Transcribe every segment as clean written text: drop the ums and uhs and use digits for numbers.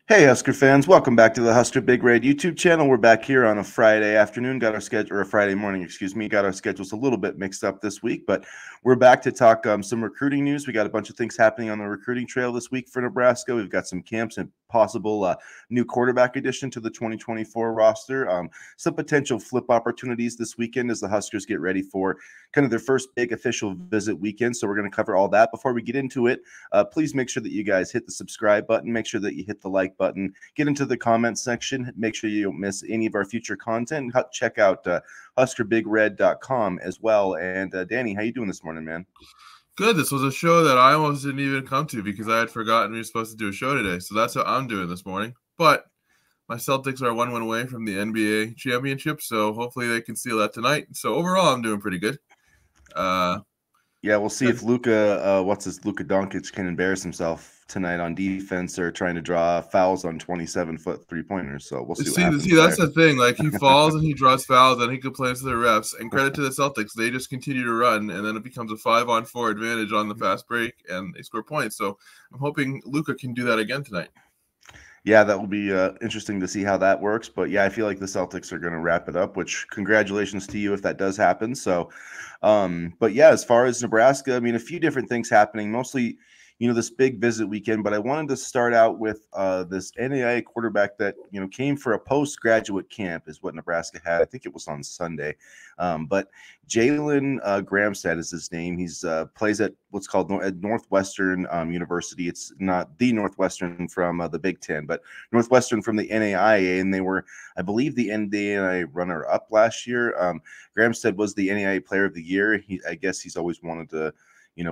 Hey, Husker fans, welcome back to the Husker Big Red YouTube channel. We're back here on a Friday afternoon, got our schedule, or a Friday morning, excuse me, got our schedules a little bit mixed up this week, but we're back to talk some recruiting news. We got a bunch of things happening on the recruiting trail this week for Nebraska. We've got some camps and possible new quarterback addition to the 2024 roster. Some potential flip opportunities this weekend as the Huskers get ready for kind of their first big official visit weekend. So we're going to cover all that. Before we get into it, please make sure that you guys hit the subscribe button. Make sure that you hit the like button. Get into the comments section. Make sure you don't miss any of our future content. Check out HuskerBigRed.com as well. And Danny, how you doing this morning, man? Good. This was a show that I almost didn't even come to because I had forgotten we were supposed to do a show today. So that's what I'm doing this morning. But my Celtics are 1 win away from the NBA championship, so hopefully they can seal that tonight. So overall, I'm doing pretty good. Yeah, we'll see if Luka Doncic can embarrass himself tonight on defense or trying to draw fouls on 27-foot three-pointers. So we'll see what happens. See, that's the thing. Like, he falls and he draws fouls and he complains to the refs. And credit to the Celtics, they just continue to run, and then it becomes a 5-on-4 advantage on the fast break, and they score points. So I'm hoping Luka can do that again tonight. Yeah, that will be interesting to see how that works. But yeah, I feel like the Celtics are going to wrap it up, which congratulations to you if that does happen. So, but yeah, as far as Nebraska, I mean, a few different things happening, mostly, this big visit weekend. But I wanted to start out with this NAIA quarterback that, came for a postgraduate camp is what Nebraska had. I think it was on Sunday. But Jalen Gramstad is his name. He's plays at what's called at Northwestern University. It's not the Northwestern from the Big Ten, but Northwestern from the NAIA, and they were, I believe, the NAIA runner-up last year. Gramstad was the NAIA Player of the Year. I guess he's always wanted to,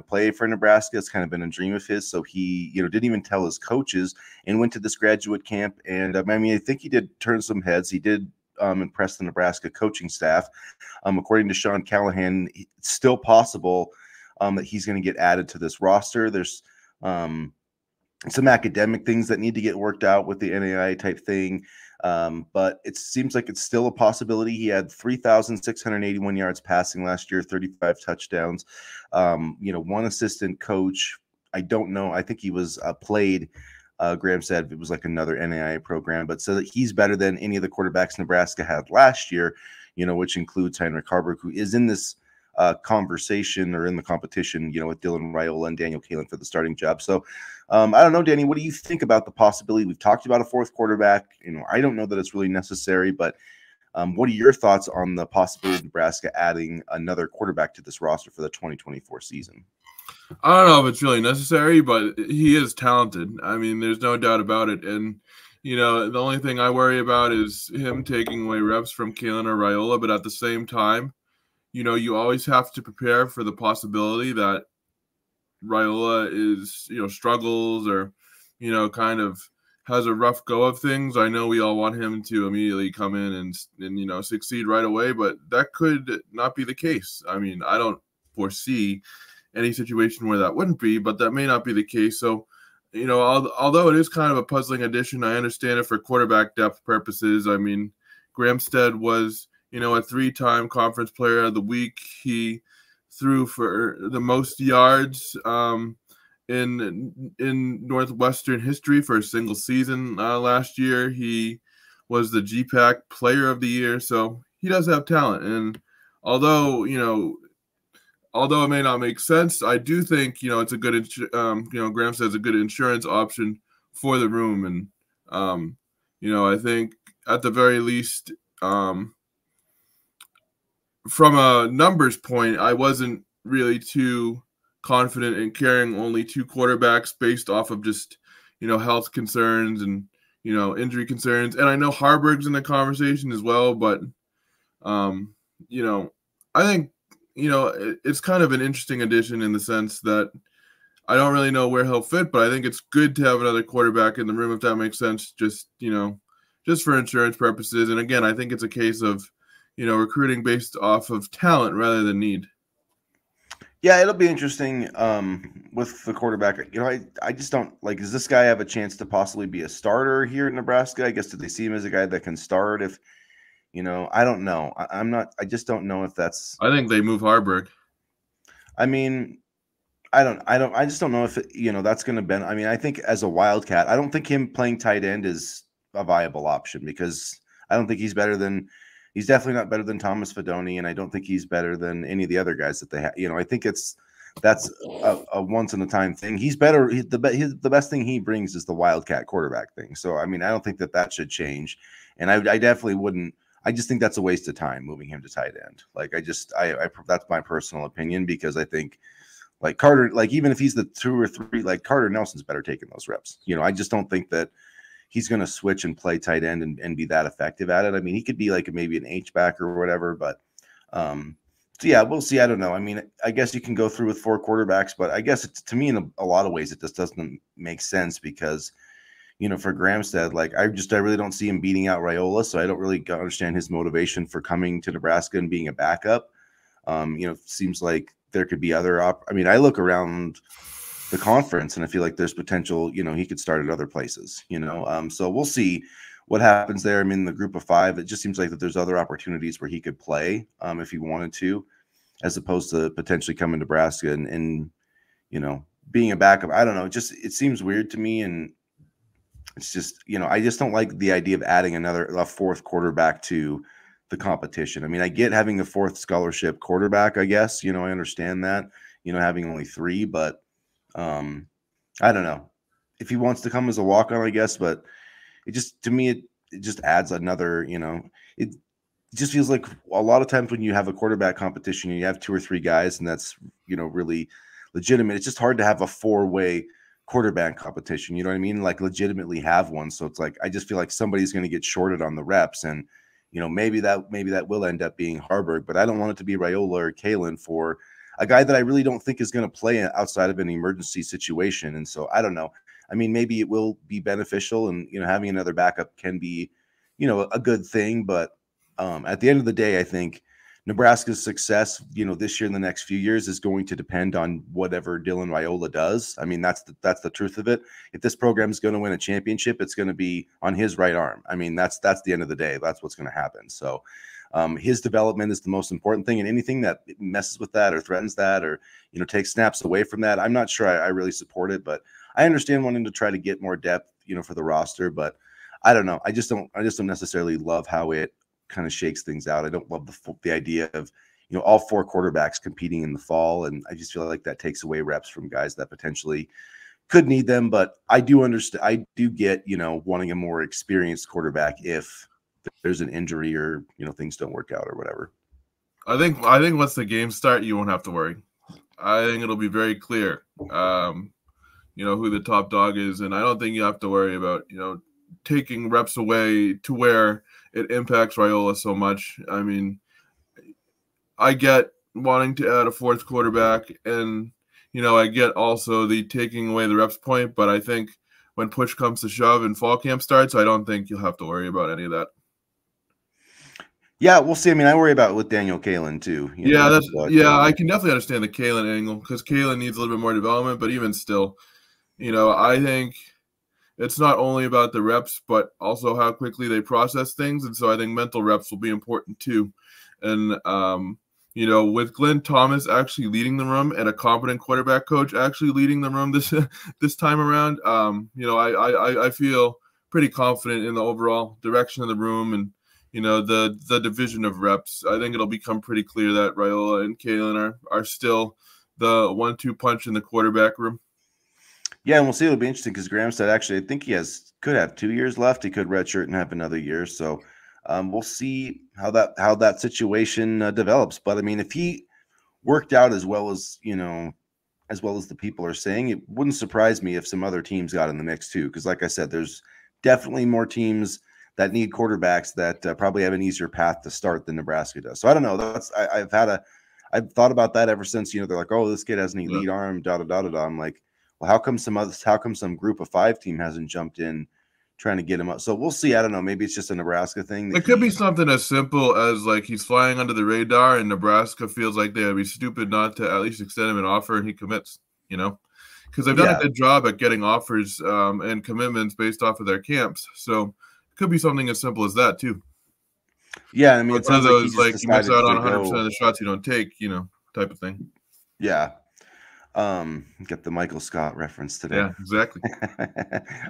play for Nebraska. It's kind of been a dream of his. So he, didn't even tell his coaches and went to this graduate camp. And I think he did turn some heads. He did impress the Nebraska coaching staff. According to Sean Callahan, it's still possible that he's going to get added to this roster. There's some academic things that need to get worked out with the NAIA type thing. But it seems like it's still a possibility. He had 3,681 yards passing last year, 35 touchdowns. One assistant coach. I don't know. I think he was played. Graham said it was like another NAIA program, but so that he's better than any of the quarterbacks Nebraska had last year, which includes Heinrich Haarberg, who is in this conversation or in the competition, with Dylan Raiola and Daniel Kaelin for the starting job. So I don't know, Danny, what do you think about the possibility? We've talked about a fourth quarterback. I don't know that it's really necessary, but what are your thoughts on the possibility of Nebraska adding another quarterback to this roster for the 2024 season? I don't know if it's really necessary, but he is talented. I mean, there's no doubt about it. And, the only thing I worry about is him taking away reps from Kaelin or Raiola. But at the same time, you always have to prepare for the possibility that Raiola is, struggles or, kind of has a rough go of things. I know we all want him to immediately come in and succeed right away, but that could not be the case. I mean, I don't foresee any situation where that wouldn't be, but that may not be the case. So, although it is kind of a puzzling addition, I understand it for quarterback depth purposes. I mean, Gramstad was, a 3-time conference player of the week. He threw for the most yards in Northwestern history for a single season last year. He was the GPAC Player of the Year, so he does have talent. And although it may not make sense, I do think it's a good Graham says a good insurance option for the room, and I think at the very least, from a numbers point, I wasn't really too confident in carrying only 2 quarterbacks based off of just, health concerns and, injury concerns. And I know Haarberg's in the conversation as well, but, I think, it's kind of an interesting addition in the sense that I don't really know where he'll fit, but I think it's good to have another quarterback in the room, if that makes sense, just for insurance purposes. And again, I think it's a case of, recruiting based off of talent rather than need. Yeah, it'll be interesting with the quarterback. I just don't like, does this guy have a chance to possibly be a starter here in Nebraska? I guess, did they see him as a guy that can start? If, I don't know. I just don't know if that's. I think they move Haarberg. I mean, I just don't know if that's going to be. I mean, I think as a Wildcat, I don't think him playing tight end is a viable option because I don't think he's definitely not better than Thomas Fidone, and I don't think he's better than any of the other guys that they have. I think that's a once in a time thing. He's better. The best thing he brings is the Wildcat quarterback thing. So I mean, I don't think that should change, and I definitely wouldn't. I just think that's a waste of time moving him to tight end. Like I that's my personal opinion because I think. Like Carter, like even if he's the 2 or 3, like Carter Nelson's better taking those reps. I just don't think that he's going to switch and play tight end and be that effective at it. I mean, he could be like maybe an H-back or whatever, but so yeah, we'll see. I don't know. I mean, I guess you can go through with 4 quarterbacks, but I guess to me in a lot of ways it just doesn't make sense because for Gramstead, like I really don't see him beating out Raiola, so I don't really understand his motivation for coming to Nebraska and being a backup. Seems like there could be other I mean, I look around the conference and I feel like there's potential, he could start at other places, so we'll see what happens there. I mean, the group of 5, it just seems like that there's other opportunities where he could play if he wanted to, as opposed to potentially coming to Nebraska and being a backup. I don't know. It seems weird to me. And it's just, I just don't like the idea of adding a 4th quarterback to the competition. I mean, I get having a 4th scholarship quarterback, I guess, I understand that, having only 3, but I don't know if he wants to come as a walk-on, I guess, but it just, to me, it just adds another, it just feels like a lot of times when you have a quarterback competition and you have 2 or 3 guys and that's, really legitimate, it's just hard to have a 4-way quarterback competition. You know what I mean? Like legitimately have one. So it's like, I just feel like somebody's going to get shorted on the reps and, maybe that will end up being Harburg, but I don't want it to be Raiola or Kalen for a guy that I really don't think is going to play outside of an emergency situation. And so I don't know. I mean, maybe it will be beneficial and, having another backup can be, a good thing. But at the end of the day, I think Nebraska's success, this year and the next few years is going to depend on whatever Dylan Raiola does. I mean, that's the truth of it. If this program is going to win a championship, it's going to be on his right arm. I mean, that's the end of the day. That's what's going to happen. So his development is the most important thing, and anything that messes with that or threatens that or, takes snaps away from that, I'm not sure I really support it, but I understand wanting to try to get more depth, for the roster, but I don't know. I just don't necessarily love how it kind of shakes things out. I don't love the idea of all 4 quarterbacks competing in the fall, and I just feel like that takes away reps from guys that potentially could need them. But I do understand. I do get wanting a more experienced quarterback if there's an injury or things don't work out or whatever. I think once the games start, you won't have to worry. I think it'll be very clear, who the top dog is, and I don't think you have to worry about taking reps away to where it impacts Raiola so much. I mean, I get wanting to add a 4th quarterback, and I get also the taking away the reps point. But I think when push comes to shove and fall camp starts, I don't think you'll have to worry about any of that. Yeah, we'll see. I mean, I worry about it with Daniel Kalen too. I can definitely understand the Kalen angle because Kalen needs a little bit more development. But even still, I think it's not only about the reps, but also how quickly they process things. And so I think mental reps will be important too. And, with Glenn Thomas actually leading the room and a competent quarterback coach actually leading the room this time around, I feel pretty confident in the overall direction of the room and, the division of reps. I think it'll become pretty clear that Raiola and Kalen are still the 1-2 punch in the quarterback room. Yeah, and we'll see. It'll be interesting because Gramstead actually, I think he could have 2 years left. He could redshirt and have another year. So we'll see how that situation develops. But I mean, if he worked out as well as the people are saying, it wouldn't surprise me if some other teams got in the mix too. Because like I said, there's definitely more teams that need quarterbacks that probably have an easier path to start than Nebraska does. So I don't know. I've thought about that ever since, they're like, oh, this kid has an elite arm, da da da da da. I'm like, well, how come some group of 5 team hasn't jumped in trying to get him up? So we'll see. I don't know. Maybe it's just a Nebraska thing. It could be something as simple as like he's flying under the radar and Nebraska feels like they would be stupid not to at least extend him an offer and he commits, because they've done a good job at getting offers and commitments based off of their camps. So it could be something as simple as that too. Yeah, I mean, it's one of those like you miss out on 100% of the shots you don't take, type of thing. Yeah. Get the Michael Scott reference today. Yeah, exactly.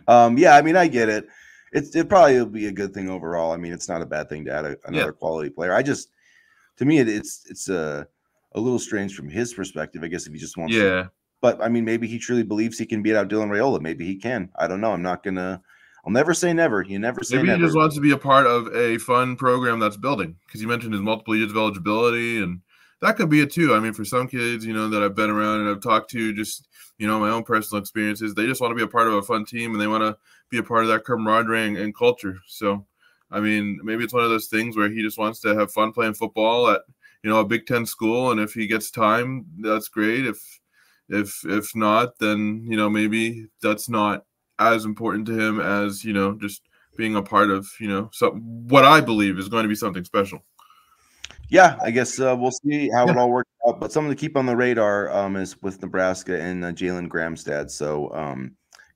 Yeah, I mean, I get it. It probably will be a good thing overall. I mean, it's not a bad thing to add Yeah, another quality player. To me, it's a little strange from his perspective. I guess if he just wants to, yeah. but I mean, maybe he truly believes he can beat out Dylan Raiola. Maybe he can. I don't know. I'll never say never. You never say Maybe he never. just wants to be a part of a fun program that's building, because you mentioned his multiple years of eligibility, and that could be it too. I mean, for some kids, that I've been around and I've talked to, just my own personal experiences, they just want to be a part of a fun team and they want to be a part of that camaraderie and culture. So, I mean, maybe it's one of those things where he just wants to have fun playing football at a Big Ten school, and if he gets time, that's great. If not, then maybe that's not as important to him as just being a part of what I believe is going to be something special. Yeah, I guess we'll see how Yeah. it all works out. But something to keep on the radar is with Nebraska and Jalen Gramstad. So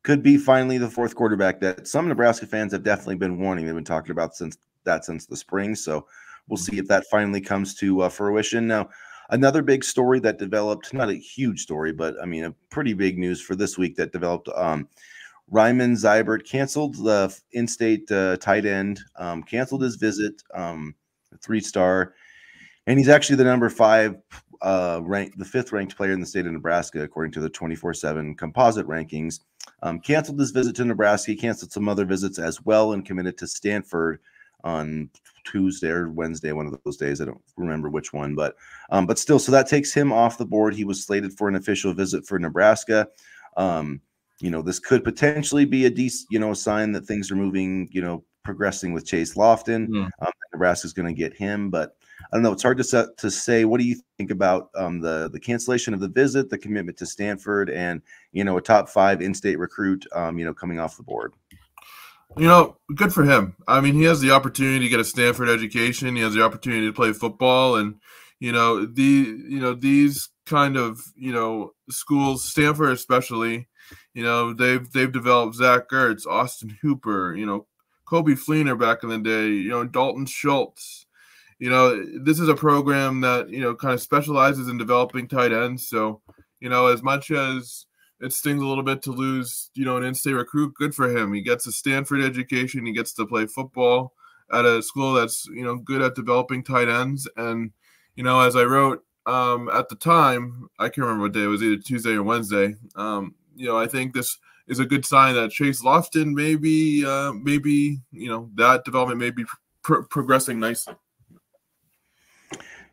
could be finally the fourth quarterback that some Nebraska fans have definitely been wanting. They've been talking about since the spring. So we'll see if that finally comes to fruition. Now, another big story that developed, not a huge story, but I mean a pretty big news for this week that developed. Ryman Zybert canceled the in-state tight end, canceled his visit, 3-star. And he's actually the number 5 ranked, the 5th ranked player in the state of Nebraska, according to the 24/7 composite rankings. Canceled his visit to Nebraska. He canceled some other visits as well and committed to Stanford on Tuesday or Wednesday, one of those days. I don't remember which one, but still, so that takes him off the board. He was slated for an official visit for Nebraska. This could potentially be a decent, a sign that things are moving, progressing with Chase Lofton. Nebraska's going to get him, but I don't know. It's hard to say. What do you think about the cancellation of the visit, the commitment to Stanford, and a top 5 in-state recruit, coming off the board? Good for him. I mean, he has the opportunity to get a Stanford education. He has the opportunity to play football, and these kind of schools, Stanford especially, they've developed Zach Ertz, Austin Hooper, Kobe Fleener back in the day, Dalton Schultz. This is a program that kind of specializes in developing tight ends. So, as much as it stings a little bit to lose, an in-state recruit, good for him. He gets a Stanford education. He gets to play football at a school that's, good at developing tight ends. And, as I wrote at the time, I can't remember what day it was, either Tuesday or Wednesday. I think this is a good sign that Chase Lofton maybe that development may be progressing nicely.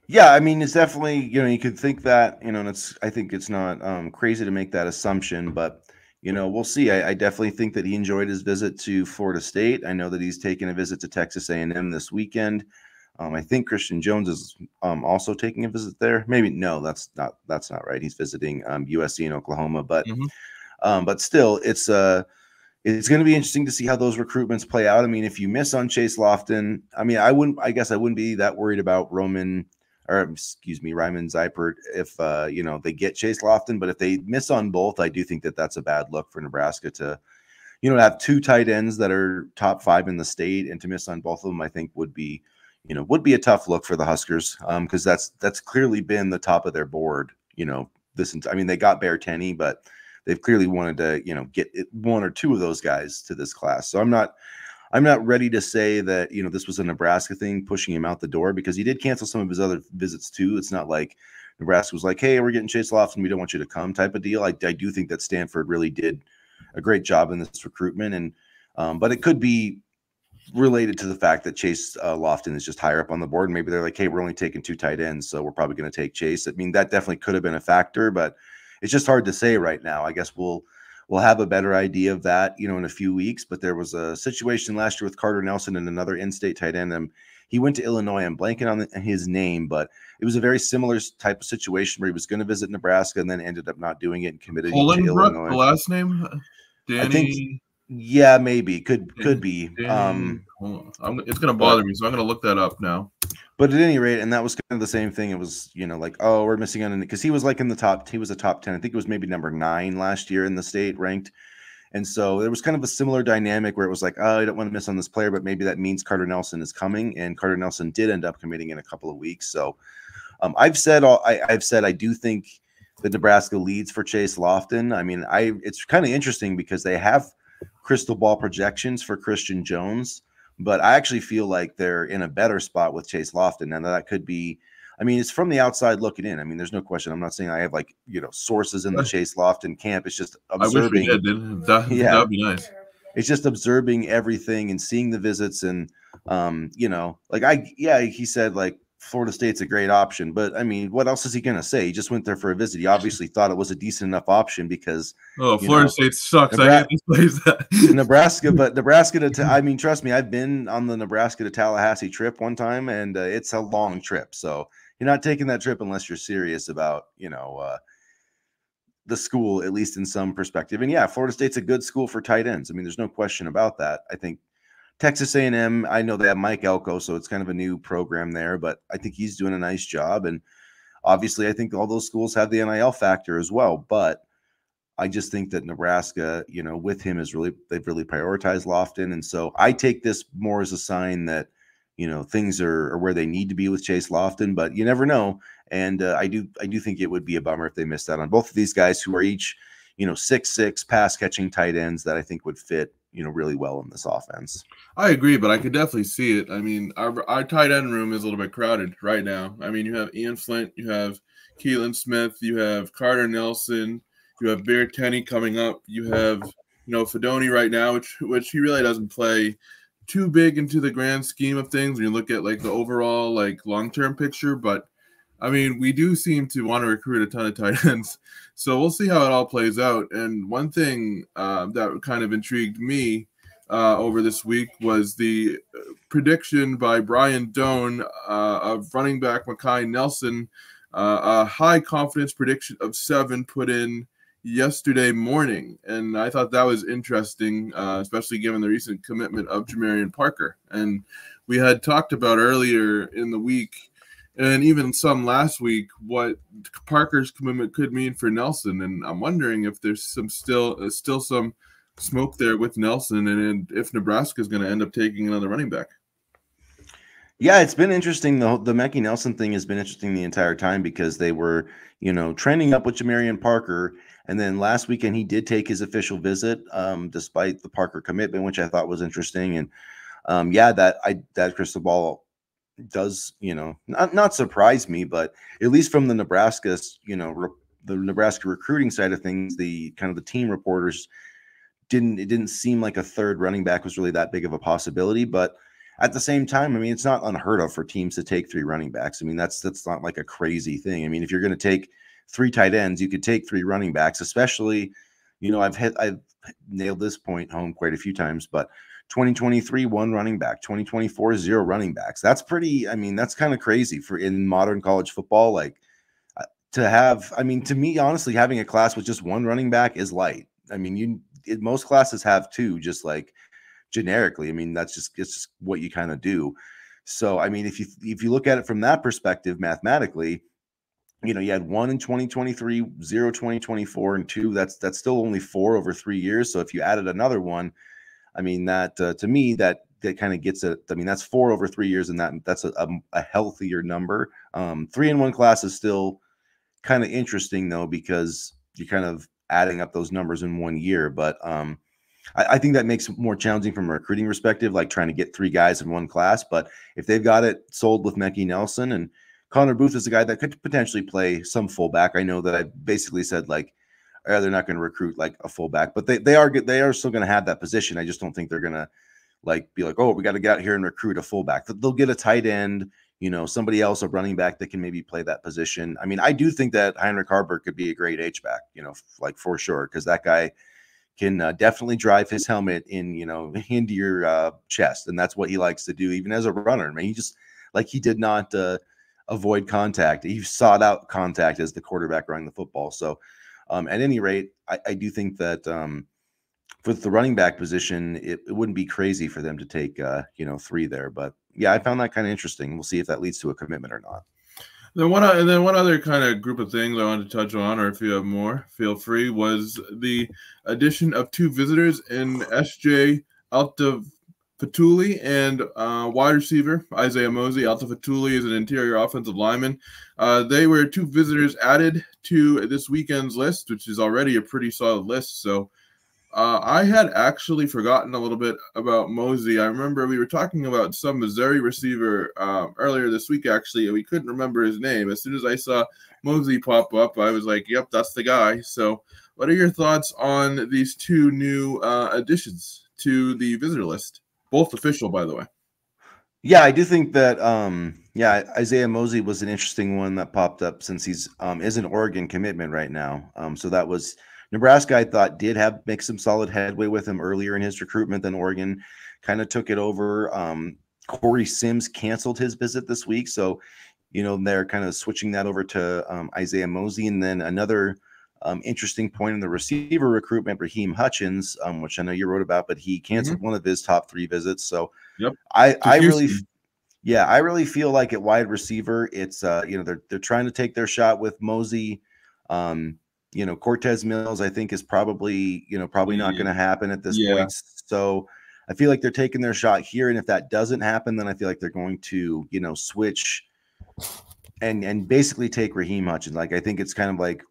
Yeah, I mean, it's definitely, you could think that, and I think it's not crazy to make that assumption, but, we'll see. I definitely think that he enjoyed his visit to Florida State. I know that he's taking a visit to Texas A&M this weekend. I think Christian Jones is also taking a visit there. Maybe, no, that's not right. He's visiting USC in Oklahoma, but still, it's going to be interesting to see how those recruitments play out. I mean, if you miss on Chase Lofton, I mean, I wouldn't be that worried about Ryman Zybert if they get Chase Lofton, but if they miss on both, I do think that that's a bad look for Nebraska to have 2 tight ends that are top 5 in the state, and to miss on both of them, I think would be a tough look for the Huskers, because that's clearly been the top of their board. They got Bear Tenney, but they've clearly wanted to get 1 or 2 of those guys to this class. So I'm not ready to say that, this was a Nebraska thing pushing him out the door, because he did cancel some of his other visits too. It's not like Nebraska was like, hey, we're getting Chase Lofton, we don't want you to come type of deal. I do think that Stanford really did a great job in this recruitment. And, but it could be related to the fact that Chase Lofton is just higher up on the board. And maybe they're like, hey, we're only taking 2 tight ends, so we're probably going to take Chase. I mean, that definitely could have been a factor, but it's just hard to say right now. I guess we'll have a better idea of that, in a few weeks. But there was a situation last year with Carter Nelson and another in-state tight end. He went to Illinois. I'm blanking on his name, but it was a very similar type of situation where he was going to visit Nebraska and then ended up not doing it and committed to Illinois. The last name, Danny. I think, yeah, maybe could be. Danny, it's going to bother me, so I'm going to look that up now. But at any rate, and that was kind of the same thing. It was, like, oh, we're missing on it, because he was like in the top. He was a top 10. I think it was maybe number 9 last year in the state ranked. And so there was kind of a similar dynamic where it was like, oh, I don't want to miss on this player, but maybe that means Carter Nelson is coming. And Carter Nelson did end up committing in a couple of weeks. So I've said I do think the Nebraska leads for Chase Lofton. I mean, it's kind of interesting because they have crystal ball projections for Christian Jones, but I actually feel like they're in a better spot with Chase Lofton, and that could be. I mean, it's from the outside looking in. I mean, there's no question. I'm not saying I have like sources in the Chase Lofton camp. It's just observing. I wish we did. That'd be nice. It's just observing everything and seeing the visits and he said like Florida State's a great option, but I mean, what else is he gonna say? He just went there for a visit. He obviously thought it was a decent enough option because Florida State sucks. I hate this place. Nebraska, but Nebraska I mean, trust me, I've been on the Nebraska to Tallahassee trip one time, and it's a long trip. So you're not taking that trip unless you're serious about the school, at least in some perspective. And yeah, Florida State's a good school for tight ends. I mean, there's no question about that. I think Texas A&M, I know they have Mike Elko, so it's kind of a new program there, but I think he's doing a nice job. And obviously, I think all those schools have the NIL factor as well. But I just think that Nebraska, with him they've really prioritized Lofton. And so I take this more as a sign that, things are where they need to be with Chase Lofton, but you never know. And I do think it would be a bummer if they missed out on both of these guys who are each, 6'6" pass catching tight ends that I think would fit, really well in this offense. I agree, but I could definitely see it. I mean, our tight end room is a little bit crowded right now. I mean, you have Ian Flint, you have Keelan Smith, you have Carter Nelson, you have Bear Tenney coming up, you have, Fedoni right now, which he really doesn't play too big into the grand scheme of things when you look at like the overall like long-term picture, but I mean, we do seem to want to recruit a ton of tight ends, so we'll see how it all plays out. And one thing that kind of intrigued me over this week was the prediction by Brian Doan of running back Makai Nelson, a high confidence prediction of 7 put in yesterday morning. And I thought that was interesting, especially given the recent commitment of Jamarian Parker. And we had talked about earlier in the week, and even some last week, what Parker's commitment could mean for Nelson. And I'm wondering if there's still some smoke there with Nelson, and if Nebraska is going to end up taking another running back. Yeah, it's been interesting. The Mekhi Nelson thing has been interesting the entire time because they were, trending up with Jamarian Parker. And then last weekend, he did take his official visit, despite the Parker commitment, which I thought was interesting. And that crystal ball does, not surprise me, but at least from the Nebraska, the Nebraska recruiting side of things, the kind of the team reporters it didn't seem like a third running back was really that big of a possibility. But at the same time, I mean, it's not unheard of for teams to take 3 running backs. I mean, that's not like a crazy thing. I mean, if you're going to take 3 tight ends, you could take 3 running backs, especially, I've nailed this point home quite a few times, but 2023, 1 running back, 2024, 0 running backs. That's that's kind of crazy for in modern college football. Like to me, honestly, having a class with just 1 running back is light. I mean, most classes have 2, just like generically. I mean, it's just what you kind of do. So, I mean, if you look at it from that perspective, mathematically, you had 1 in 2023, 0 2024, and 2. That's still only 4 over 3 years. So if you added another one, I mean, that to me, that kind of gets it. I mean, that's 4 over 3 years, and that's a healthier number. 3 in 1 class is still kind of interesting though, because you're kind of adding up those numbers in 1 year. But I think that makes it more challenging from a recruiting perspective, like trying to get 3 guys in 1 class. But if they've got it sold with Mekhi Nelson, and Connor Booth is a guy that could potentially play some fullback. I know that I basically said like, they're not going to recruit like a fullback, but they are still going to have that position. I just don't think they're going to be like, oh, we got to get out here and recruit a fullback. They'll get a tight end, somebody else, a running back that can maybe play that position. I mean, I do think that Heinrich Haarberg could be a great H-back, like for sure, because that guy can definitely drive his helmet into your chest, and that's what he likes to do, even as a runner. I mean, he did not avoid contact. He sought out contact as the quarterback running the football. So at any rate, I do think that for the running back position, it wouldn't be crazy for them to take 3 there. But yeah, I found that kind of interesting. We'll see if that leads to a commitment or not. Then one other kind of group of things I wanted to touch on, or if you have more, feel free, was the addition of 2 visitors in SJ Fatuli, and wide receiver Isaiah Mosey. Alta Fatuli is an interior offensive lineman. They were two visitors added to this weekend's list, which is already a pretty solid list. So I had actually forgotten a little bit about Mosey. I remember we were talking about some Missouri receiver earlier this week, actually, and we couldn't remember his name. As soon as I saw Mosey pop up, I was like, yep, that's the guy. So what are your thoughts on these two new additions to the visitor list? Both official, by the way. Yeah, I do think that Isaiah Mosey was an interesting one that popped up since he's is an Oregon commitment right now. So that was Nebraska, I thought, did make some solid headway with him earlier in his recruitment than Oregon kind of took it over. Corey Sims canceled his visit this week, so they're kind of switching that over to Isaiah Mosey. And then another interesting point in the receiver recruitment, Raheem Hutchins, which I know you wrote about, but he canceled one of his top 3 visits. So yep. I really feel like at wide receiver, it's they're trying to take their shot with Mosey. Cortez Mills, I think, is probably not going to happen at this point. So I feel like they're taking their shot here, and if that doesn't happen, then I feel like they're going to switch and basically take Raheem Hutchins. Like, I think it's kind of like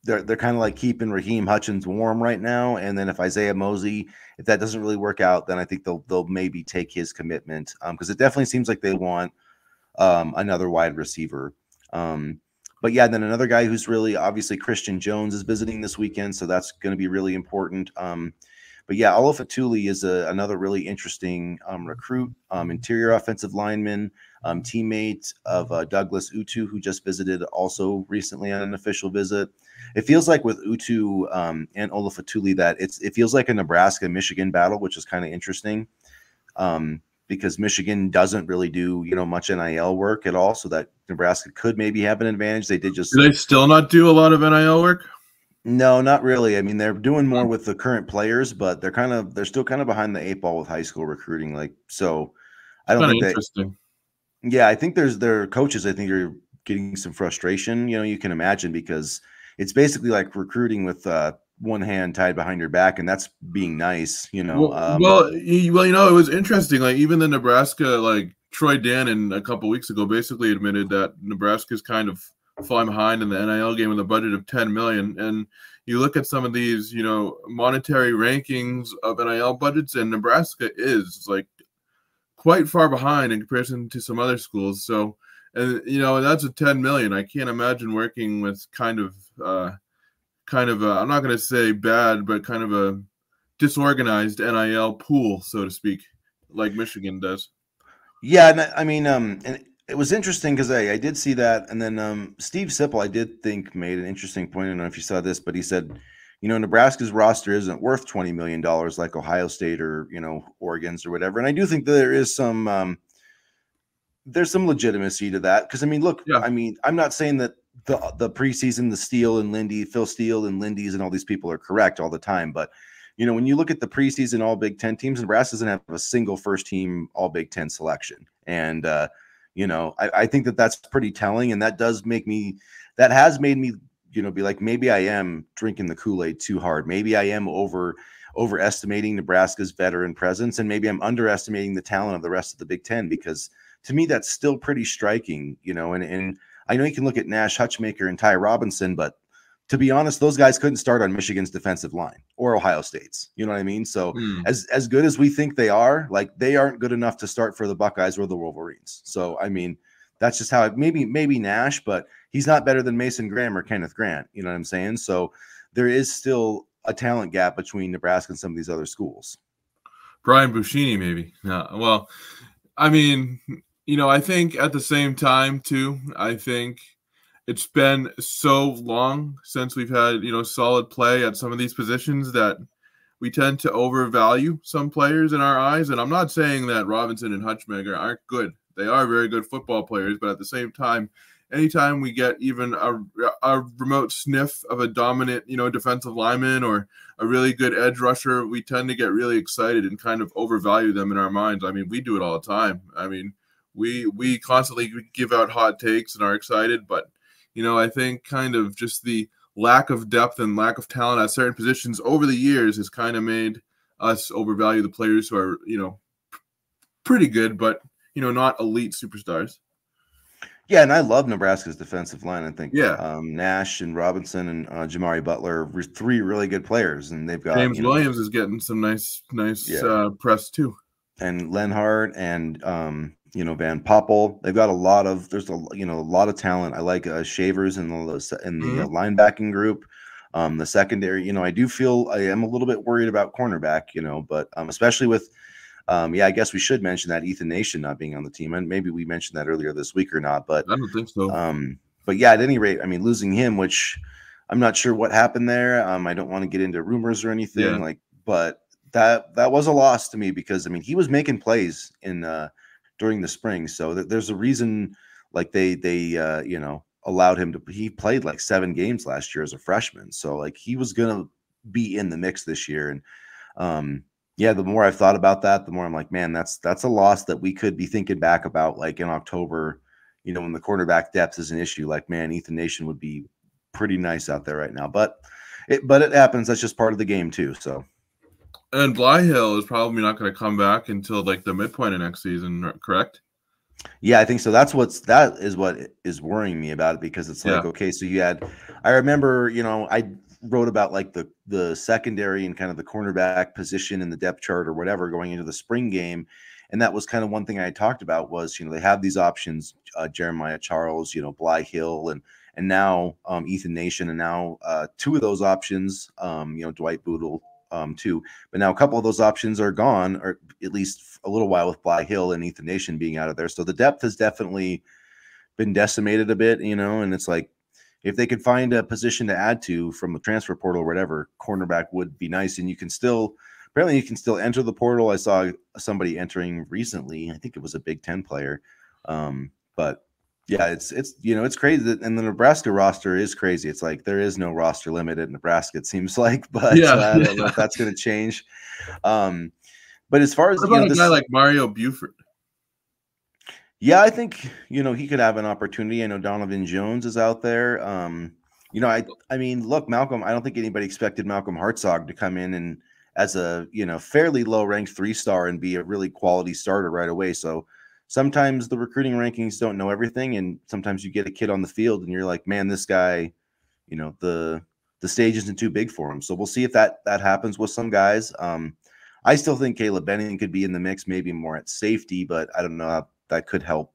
they're kind of like keeping Raheem Hutchins warm right now, and then if Isaiah Mosey, if that doesn't really work out, then I think they'll maybe take his commitment, because it definitely seems like they want another wide receiver. But yeah, then another guy who's really obviously Christian Jones is visiting this weekend, so that's going to be really important. But yeah, Alofa Fatuli is another really interesting recruit, interior offensive lineman, teammate of Douglas Utu, who just visited also recently on an official visit. It feels like with Utu and Alofa Fatuli that it feels like a Nebraska-Michigan battle, which is kind of interesting. Because Michigan doesn't really do, much NIL work at all, so that Nebraska could maybe have an advantage. They did just. Do they still not do a lot of NIL work? No, not really. I mean, they're doing more with the current players, but they're still kind of behind the 8 ball with high school recruiting. Like, so I don't think interesting. Yeah, I think their coaches, I think, are getting some frustration. You can imagine, because it's basically like recruiting with one hand tied behind your back, and that's being nice, Well, it was interesting. Like, even the Nebraska, like Troy Dannon a couple weeks ago, basically admitted that Nebraska's kind of falling behind in the NIL game with a budget of $10 million. And you look at some of these, monetary rankings of NIL budgets, and Nebraska is like quite far behind in comparison to some other schools. So, and that's a $10 million. I can't imagine working with kind of I'm not going to say bad, but kind of a disorganized NIL pool, so to speak, like Michigan does. Yeah, and I mean, and it was interesting because I did see that, and then Steve Sipple, I did think, made an interesting point. I don't know if you saw this, but he said, Nebraska's roster isn't worth $20 million like Ohio State or Oregon's or whatever. And I do think that there is some there's some legitimacy to that, because I mean, look, I mean, I'm not saying that the preseason, the Steele and Lindy, Phil Steele and Lindy's and all these people are correct all the time, but when you look at the preseason All Big Ten teams, Nebraska doesn't have a single first team All Big Ten selection, and I think that's pretty telling, and that has made me be like, maybe I am drinking the Kool-Aid too hard. Maybe I am overestimating Nebraska's veteran presence, and maybe I'm underestimating the talent of the rest of the Big Ten, because to me, that's still pretty striking, and I know you can look at Nash Hutchmaker and Ty Robinson, but to be honest, those guys couldn't start on Michigan's defensive line or Ohio State's. You know what I mean? So as good as we think they are, like, they aren't good enough to start for the Buckeyes or the Wolverines. So, I mean, that's just how maybe Nash, but he's not better than Mason Graham or Kenneth Grant. You know what I'm saying? So there is still a talent gap between Nebraska and some of these other schools. Brian Buschini, maybe. No, well, I mean, I think at the same time, too, I think it's been so long since we've had, solid play at some of these positions that we tend to overvalue some players in our eyes. And I'm not saying that Robinson and Hutchmaker aren't good. They are very good football players. But at the same time, anytime we get even a remote sniff of a dominant, defensive lineman or a really good edge rusher, we tend to get really excited and kind of overvalue them in our minds. I mean, we do it all the time. I mean, we constantly give out hot takes and are excited, but I think kind of just the lack of depth and lack of talent at certain positions over the years has kind of made us overvalue the players who are, pretty good, but not elite superstars. Yeah, and I love Nebraska's defensive line. I think Yeah, Nash and Robinson and Jamari Butler were three really good players, and they've got James Williams is getting some nice yeah, press too. and Lenhart and Van Poppel. They've got a lot of a lot of talent. I like Shavers in the linebacking group. The secondary, I do feel I am a little bit worried about cornerback, but especially with I guess we should mention that Ethan Nation not being on the team, and maybe we mentioned that earlier this week or not, but I don't think so. But yeah, at any rate, I mean, losing him, which I'm not sure what happened there. I don't want to get into rumors or anything but that was a loss to me because I mean he was making plays in during the spring, so there's a reason like they allowed him to. He played like 7 games last year as a freshman, so like he was gonna be in the mix this year, and the more I've thought about that, the more I'm like, man, that's a loss that we could be thinking back about like in October, when the quarterback depth is an issue. Like, man, Ethan Nation would be pretty nice out there right now, but it happens. That's just part of the game too. So. And Blyhill is probably not going to come back until like the midpoint of next season, correct? Yeah, I think so. That is what is worrying me about it because it's like, okay, so I remember, I wrote about like the secondary and kind of the cornerback position in the depth chart or whatever going into the spring game. And that was kind of one thing I had talked about was, they have these options, Jeremiah Charles, Blyhill and now Ethan Nation. And now 2 of those options, Dwight Boodle, too. But now a couple of those options are gone, or at least a little while with Blyhill and Ethan Nation being out of there. So the depth has definitely been decimated a bit, and it's like if they could find a position to add to from the transfer portal or whatever, cornerback would be nice. And you can still enter the portal. I saw somebody entering recently. I think it was a Big Ten player. But yeah, it's crazy that, and the Nebraska roster is crazy. It's like there is no roster limit at Nebraska, it seems like, but I don't know if that's going to change. But as far as what about a guy like Mario Buford? Yeah, I think he could have an opportunity. I know Donovan Jones is out there. I mean, look, Malcolm. I don't think anybody expected Malcolm Hartzog to come in and as a fairly low ranked 3-star and be a really quality starter right away. So sometimes the recruiting rankings don't know everything, and sometimes you get a kid on the field and you're like, man, this guy, the stage isn't too big for him. So we'll see if that happens with some guys. I still think Caleb Benning could be in the mix, maybe more at safety, but I don't know how that could help,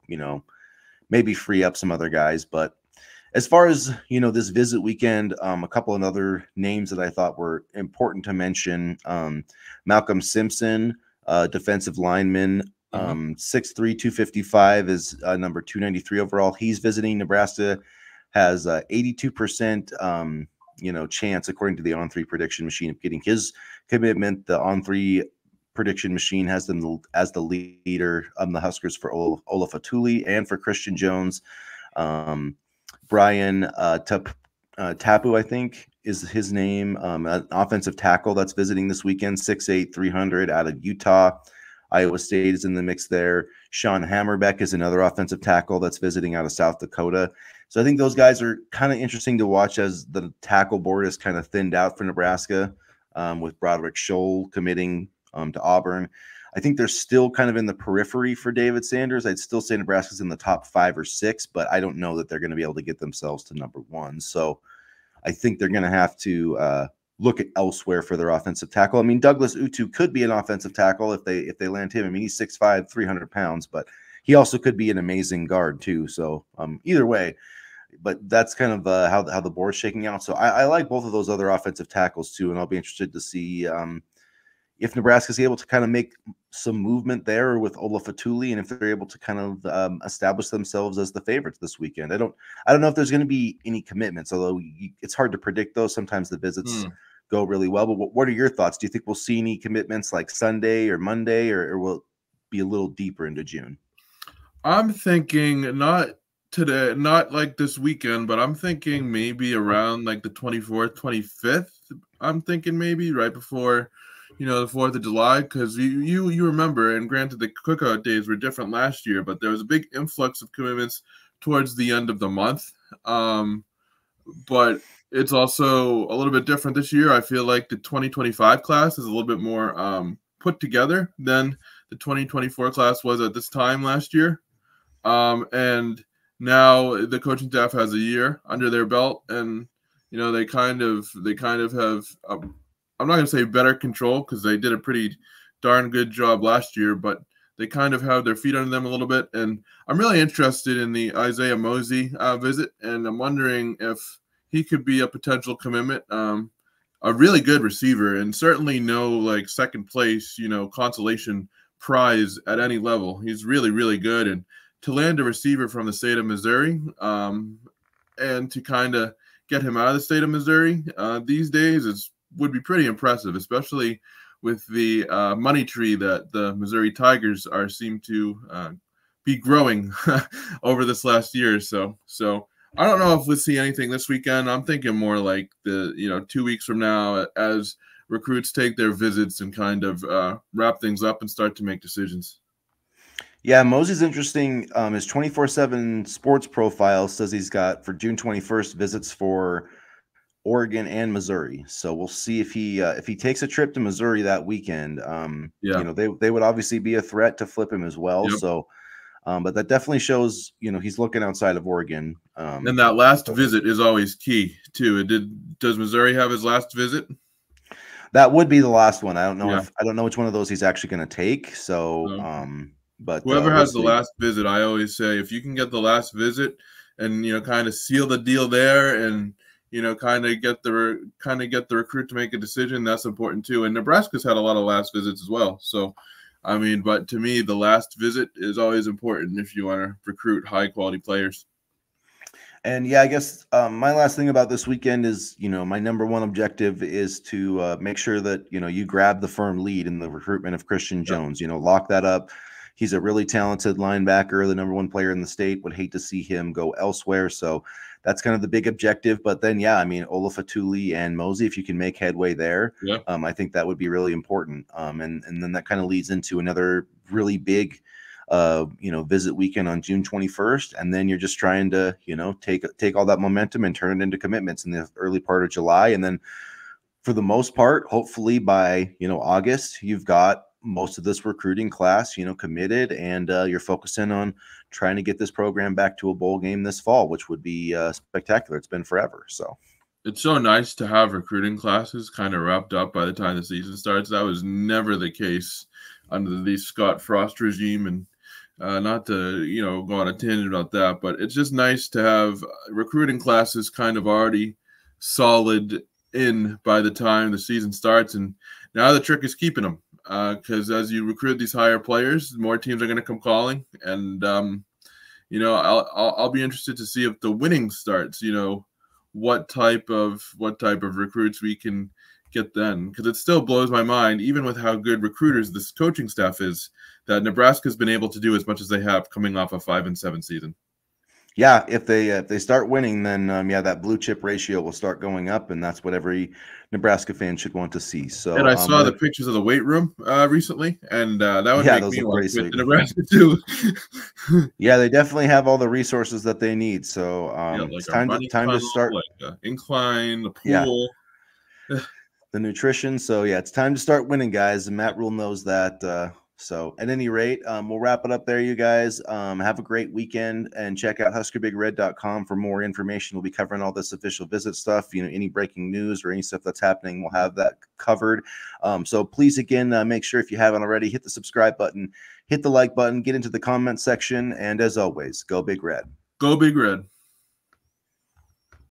maybe free up some other guys. But as far as, this visit weekend, a couple of other names that I thought were important to mention. Malcolm Simpson, defensive lineman, 6'3", 255 is number 293 overall. He's visiting Nebraska, has 82% chance, according to the On3 prediction machine, of getting his commitment. The On3 prediction machine has them as the leader of the Huskers for Ola Fatuli and for Christian Jones. Brian Tapu, I think, is his name, an offensive tackle that's visiting this weekend, 6'8", 300 out of Utah. Iowa State is in the mix there. Sean Hammerbeck is another offensive tackle that's visiting out of South Dakota. So I think those guys are kind of interesting to watch as the tackle board is kind of thinned out for Nebraska, with Broderick Scholl committing to Auburn. I think they're still kind of in the periphery for David Sanders. I'd still say Nebraska's in the top 5 or 6, but I don't know that they're going to be able to get themselves to number 1. So I think they're going to have to look at elsewhere for their offensive tackle. I mean, Douglas Utu could be an offensive tackle if they land him. I mean, he's 6'5", 300 pounds, but he also could be an amazing guard too. So either way, but that's kind of how the board's shaking out. So I like both of those other offensive tackles too, and I'll be interested to see if Nebraska is able to kind of make some movement there with Ola Fatuli, and if they're able to kind of establish themselves as the favorites this weekend. I don't know if there's going to be any commitments, although it's hard to predict those. Sometimes the visits go really well. But what are your thoughts? Do you think we'll see any commitments like Sunday or Monday, or will it be a little deeper into June? I'm thinking not today, not like this weekend, but I'm thinking maybe around like the 24th, 25th. I'm thinking maybe right before, the 4th of July, because you remember, and granted the cookout days were different last year, but there was a big influx of commitments towards the end of the month. But it's also a little bit different this year. I feel like the 2025 class is a little bit more put together than the 2024 class was at this time last year. And now the coaching staff has a year under their belt, and they kind of have I'm not going to say better control, because they did a pretty darn good job last year, but they kind of have their feet under them a little bit. And I'm really interested in the Isaiah Mosey visit, and I'm wondering if he could be a potential commitment. A really good receiver, and certainly no like second place, consolation prize at any level. He's really, really good. And to land a receiver from the state of Missouri, and to kind of get him out of the state of Missouri these days would be pretty impressive, especially with the money tree that the Missouri Tigers seem to be growing over this last year or so. So I don't know if we'll see anything this weekend. I'm thinking more like 2 weeks from now, as recruits take their visits and kind of wrap things up and start to make decisions. Yeah, Mosey's interesting. His 24/7 sports profile says he's got, for June 21st, visits for Oregon and Missouri. So we'll see if he takes a trip to Missouri that weekend. They would obviously be a threat to flip him as well. Yep. So, but that definitely shows he's looking outside of Oregon. And that last visit is always key too. Does Missouri have his last visit? That would be the last one. I don't know I don't know which one of those he's actually going to take. So, but whoever has the last visit, I always say, if you can get the last visit and kind of seal the deal there, and kind of get the recruit to make a decision, that's important too. And Nebraska's had a lot of last visits as well. So, but to me, the last visit is always important if you want to recruit high quality players. And yeah, I guess my last thing about this weekend is, my number one objective is to make sure that, you grab the firm lead in the recruitment of Christian Jones, lock that up. He's a really talented linebacker, the number one player in the state. Would hate to see him go elsewhere. So that's kind of the big objective. But then, Olafetuli and Mosey, if you can make headway there, I think that would be really important. And then that kind of leads into another really big visit weekend on June 21st. And then you're just trying to, take all that momentum and turn it into commitments in the early part of July. And then for the most part, hopefully by, August, you've got most of this recruiting class, committed, and you're focusing on trying to get this program back to a bowl game this fall, which would be spectacular. It's been forever. So it's so nice to have recruiting classes kind of wrapped up by the time the season starts. That was never the case under the Scott Frost regime. And not to, go on a tangent about that, but it's just nice to have recruiting classes kind of already solid in by the time the season starts. And now the trick is keeping them, because as you recruit these higher players, more teams are going to come calling. And, I'll be interested to see if the winning starts, what type of recruits we can get then, because it still blows my mind, even with how good recruiters this coaching staff is, that Nebraska's been able to do as much as they have coming off a 5-7 season. Yeah, if they start winning, then that blue chip ratio will start going up, and that's what every Nebraska fan should want to see. So, and I saw the pictures of the weight room recently, and that would make me want to quit Nebraska too. Yeah, they definitely have all the resources that they need. So it's time to start. Like incline, the pool. Yeah. The nutrition. So it's time to start winning, guys. And Matt Rule knows that. So at any rate, we'll wrap it up there, you guys. Have a great weekend, and check out HuskerBigRed.com for more information. We'll be covering all this official visit stuff. Any breaking news or any stuff that's happening, we'll have that covered. So please, again, make sure, if you haven't already, hit the subscribe button, hit the like button, get into the comment section, and as always, go Big Red. Go Big Red.